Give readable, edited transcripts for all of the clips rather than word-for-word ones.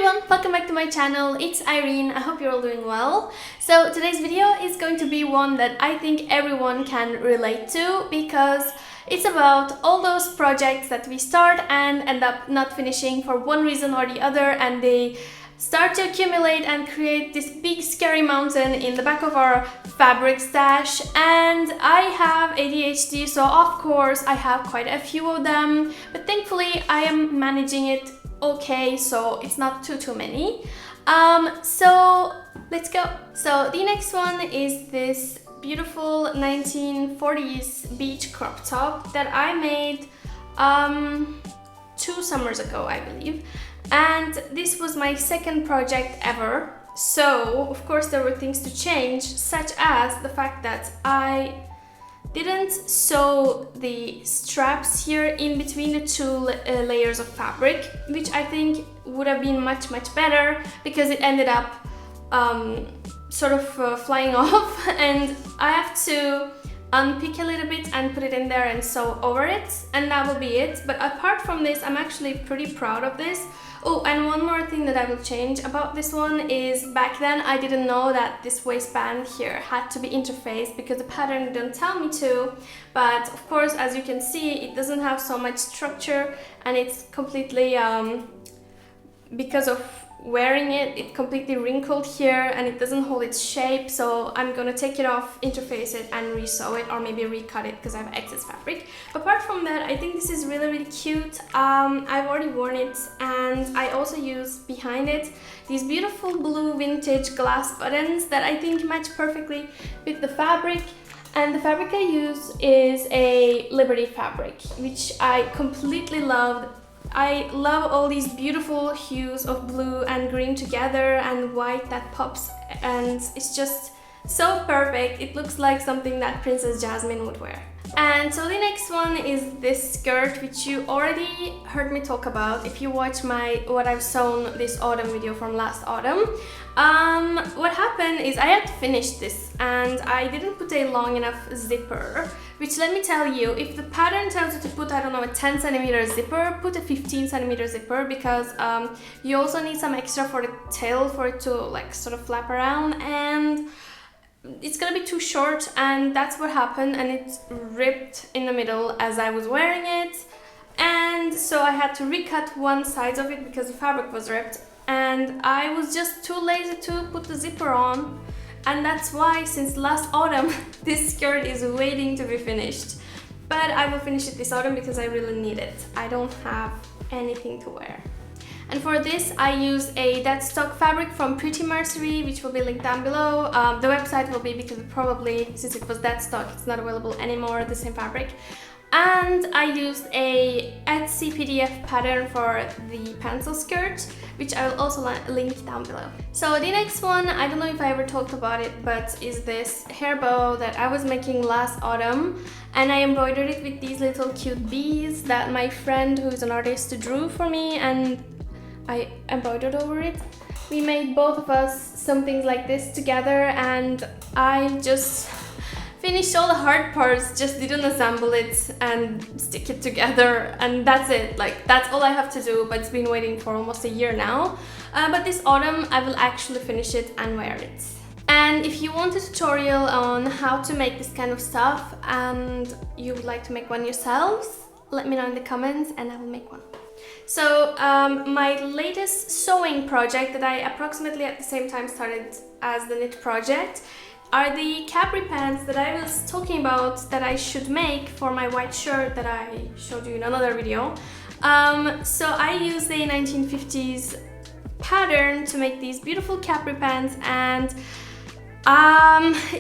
everyone, welcome back to my channel. It's Irene. I hope you're all doing well. So today's video is going to be one that I think everyone can relate to because it's about all those projects that we start and end up not finishing for one reason or the other, and they start to accumulate and create this big scary mountain in the back of our fabric stash. And I have ADHD, so of course I have quite a few of them, but thankfully I am managing it okay, so it's not too many. So let's go. So the next one is this beautiful 1940s beach crop top that I made 2 summers ago, I believe. And this was my second project ever. So of course there were things to change, such as the fact that I didn't sew the straps here in between the two layers of fabric, which I think would have been much better because it ended up sort of flying off, and I have to unpick a little bit and put it in there and sew over it, and that will be it. But apart from this, I'm actually pretty proud of this. Oh, and one more thing that I will change about this one is back then I didn't know that this waistband here had to be interfaced because the pattern didn't tell me to. But of course, as you can see, it doesn't have so much structure, and it's completely, because of wearing it, it completely wrinkled here and it doesn't hold its shape. So I'm gonna take it off, interface it and re-sew it, or maybe recut it because I have excess fabric. Apart from that, I think this is really cute. I've already worn it, and I also use behind it these beautiful blue vintage glass buttons that I think match perfectly with the fabric. And the fabric I use is a Liberty fabric, which I completely loved. I love all these beautiful hues of blue and green together and white that pops, and it's just so perfect. It looks like something that Princess Jasmine would wear. And so the next one is this skirt, which you already heard me talk about if you watch my what I've sewn this autumn video from last autumn. What happened is I had finished this and I didn't put a long enough zipper, which, let me tell you, if the pattern tells you to put, I don't know, a 10 centimeter zipper, put a 15 centimeter zipper, because you also need some extra for the tail for it to like sort of flap around, and it's gonna be too short, and that's what happened, and it ripped in the middle as I was wearing it. And so I had to recut one side of it because the fabric was ripped, and I was just too lazy to put the zipper on. And that's why since last autumn this skirt is waiting to be finished. But I will finish it this autumn because I really need it. I don't have anything to wear. And for this I use a dead stock fabric from Pretty Mercery, which will be linked down below. The website will be, because probably since it was dead stock it's not available anymore, the same fabric. And I used a Etsy PDF pattern for the pencil skirt, which I will also link down below. So the next one, I don't know if I ever talked about it, but is this hair bow that I was making last autumn, and I embroidered it with these little cute bees that my friend, who is an artist, drew for me, and I embroidered over it. We made, both of us, some things like this together, and I just finished all the hard parts, just didn't assemble it and stick it together, and that's it. Like, that's all I have to do, but it's been waiting for almost a year now. But this autumn I will actually finish it and wear it. And if you want a tutorial on how to make this kind of stuff and you would like to make one yourselves, let me know in the comments and I will make one. So my latest sewing project that I approximately at the same time started as the knit project are the Capri pants that I was talking about that I should make for my white shirt that I showed you in another video. So I used a 1950s pattern to make these beautiful Capri pants, and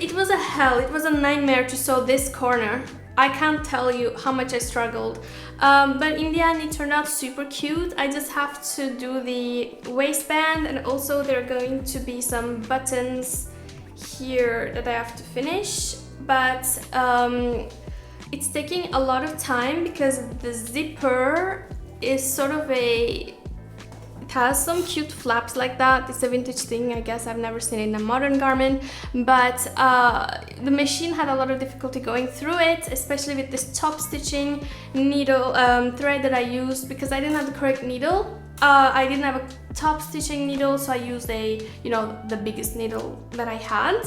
it was a hell, it was a nightmare to sew this corner. I can't tell you how much I struggled, but in the end it turned out super cute. I just have to do the waistband, and also there are going to be some buttons here that I have to finish, but it's taking a lot of time because the zipper is sort of it has some cute flaps like that. It's a vintage thing, I guess. I've never seen it in a modern garment, but the machine had a lot of difficulty going through it, especially with this top stitching needle thread that I used, because I didn't have the correct needle. I didn't have a top stitching needle, so I used a, the biggest needle that I had,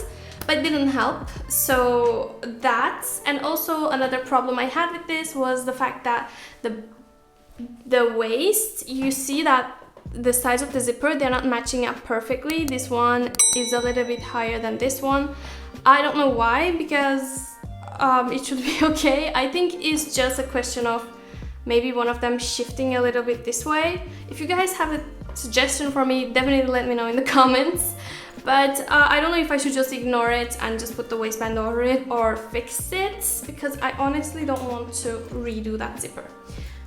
but it didn't help. So that, and also another problem I had with this was the fact that the waist, you see that the size of the zipper, they're not matching up perfectly. This one is a little bit higher than this one. I don't know why, because it should be okay. I think it's just a question of maybe one of them shifting a little bit this way. If you guys have a suggestion for me, definitely let me know in the comments. But I don't know if I should just ignore it and just put the waistband over it or fix it, because I honestly don't want to redo that zipper.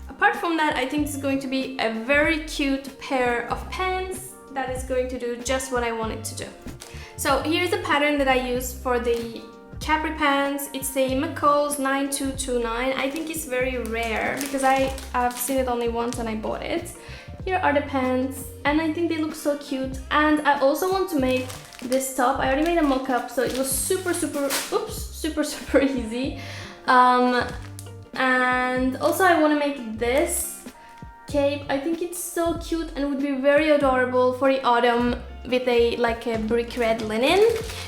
Apart from that, I think it's going to be a very cute pair of pants that is going to do just what I want it to do. So here's the pattern that I used for the Capri pants. It's a McCall's 9229. I think it's very rare because I've seen it only once and I bought it. Here are the pants, and I think they look so cute. And I also want to make this top. I already made a mock-up, so it was super easy. And also I want to make this cape. I think it's so cute and would be very adorable for the autumn with a brick red linen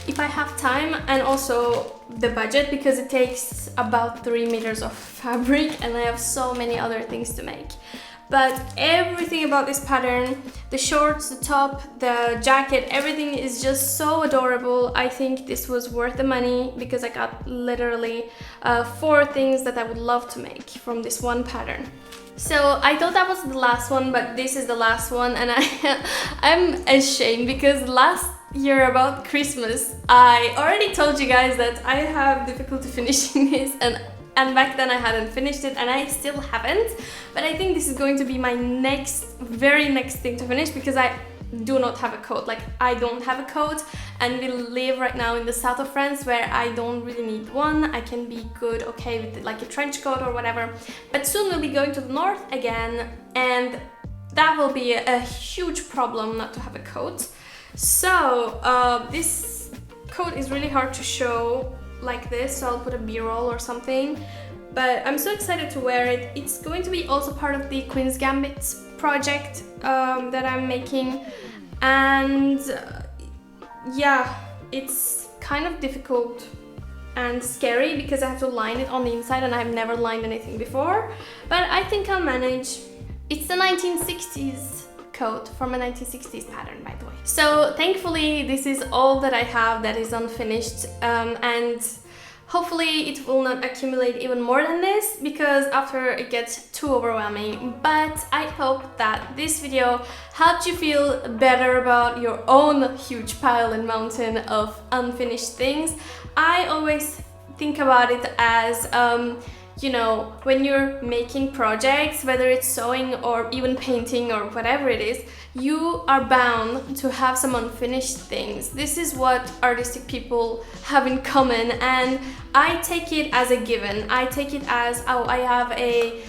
if I have time, and also the budget, because it takes about 3 meters of fabric and I have so many other things to make. But everything about this pattern, the shorts, the top, the jacket, everything is just so adorable. I think this was worth the money because I got literally 4 things that I would love to make from this one pattern. So I thought that was the last one, but this is the last one, and I'm ashamed because last year about Christmas I already told you guys that I have difficulty finishing this, and back then I hadn't finished it and I still haven't. But I think this is going to be my very next thing to finish, because I do not have a coat. I don't have a coat, and we live right now in the south of France where I don't really need one. I can be okay with a trench coat or whatever. But soon we'll be going to the north again, and that will be a huge problem not to have a coat. So this coat is really hard to show like this, so I'll put a b-roll or something. But I'm so excited to wear it. It's going to be also part of the Queen's Gambit project that I'm making, and yeah, it's kind of difficult and scary because I have to line it on the inside and I've never lined anything before, but I think I'll manage. It's the 1960s coat from a 1960s pattern, by the way. So thankfully this is all that I have that is unfinished, and hopefully it will not accumulate even more than this, because after it gets too overwhelming. But I hope that this video helped you feel better about your own huge pile and mountain of unfinished things. I always think about it as when you're making projects, whether it's sewing or even painting or whatever it is, you are bound to have some unfinished things. This is what artistic people have in common, and I take it as a given. I take it as, oh, I have a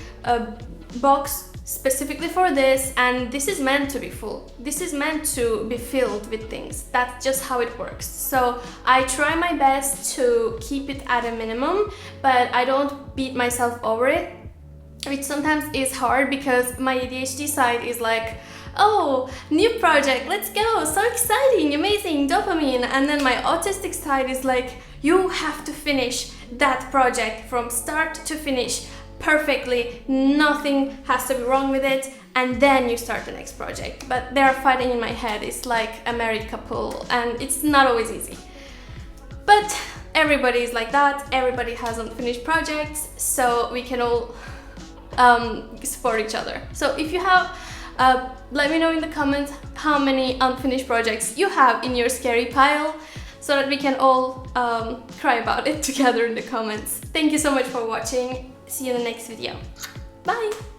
box specifically for this, and this is meant to be full. This is meant to be filled with things. That's just how it works. So I try my best to keep it at a minimum, but I don't beat myself over it, which sometimes is hard because my ADHD side is like, oh, new project, let's go, so exciting, amazing, dopamine. And then my autistic side is like, you have to finish that project from start to finish perfectly, nothing has to be wrong with it, and then you start the next project. But they're fighting in my head. It's like a married couple, and it's not always easy. But everybody is like that, everybody has unfinished projects, so we can all support each other. So if you have, let me know in the comments how many unfinished projects you have in your scary pile, so that we can all cry about it together in the comments. Thank you so much for watching. See you in the next video. Bye!